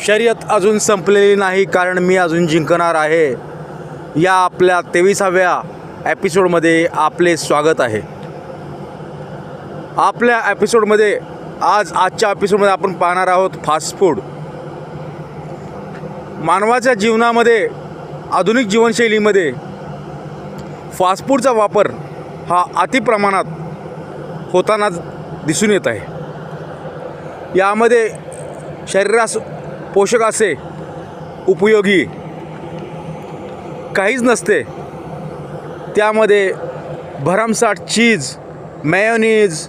शर्यत अजून संपलेली नाही, कारण मी अजून जिंकणार आहे. या आपल्या 23व्या एपिसोडमध्ये आपले स्वागत आहे. आपल्या एपिसोडमध्ये आजच्या एपिसोडमध्ये आपण पाहणार आहोत फास्ट फूड. मानवाच्या जीवनामध्ये, आधुनिक जीवनशैलीमध्ये फास्ट फूडचा वापर हा अतिप्रमाणात होताना दिसून येत आहे. यामध्ये शरीरास पोषक असे उपयोगी काहीच नसते. त्यामध्ये भरमसाठ चीज, मेयोनीज,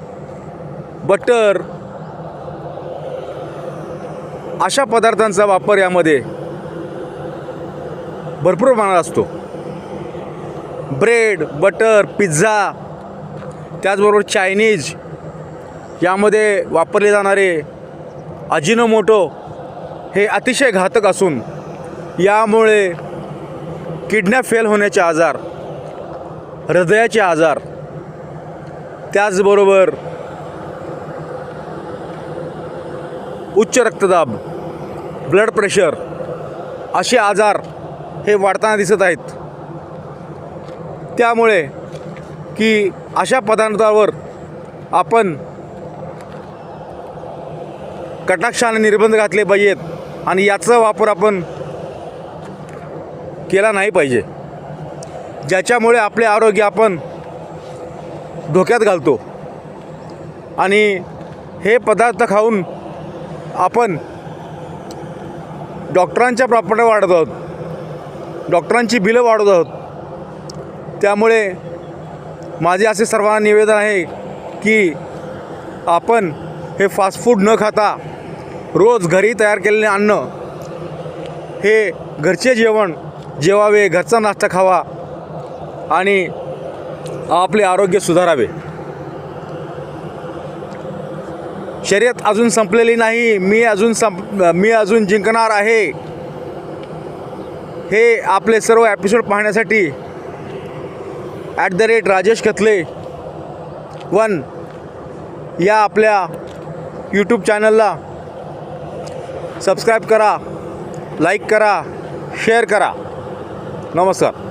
बटर अशा पदार्थांचा वापर यामध्ये भरपूर प्रमाणात असतो. ब्रेड, बटर, पिझ्झा, त्याचबरोबर चायनीज यामध्ये वापरले जाणारे अजिनोमोटो हे अतिशय घातक असून यामुळे किडन्या फेल होण्याचे आजार, हृदयाचे आजार, त्याचबरोबर उच्च रक्तदाब, ब्लड प्रेशर असे आजार हे वाढताना दिसत आहेत. त्यामुळे की अशा पदार्थावर आपण कटाक्षाने निर्बंध घातले पाहिजेत आणि याचा वापर आपण केला नाही पाहिजे, ज्याच्यामुळे आपले आरोग्य आपण धोक्यात घालतो. आणि हे पदार्थ खाऊन आपण डॉक्टरांच्या प्रॉपर्टी वाढवत आहोत, डॉक्टरांची बिलं वाढवत आहोत. त्यामुळे माझे असे सर्वांना निवेदन आहे की आपण हे फास्ट फूड न खाता रोज घरी तयार केलेले अन्न, हे घरचे जेवण जेवावे, घरचा नाश्ता खावा आणि आपले आरोग्य सुधारावे. शर्यत अजून संपलेली नाही, मी अजून जिंकणार आहे. हे आपले सर्व एपिसोड पाहण्यासाठी @राजेश खतले 1 या आपल्या यूट्यूब चॅनलला सबस्क्राईब करा, लाईक करा, शेअर करा. नमस्कार.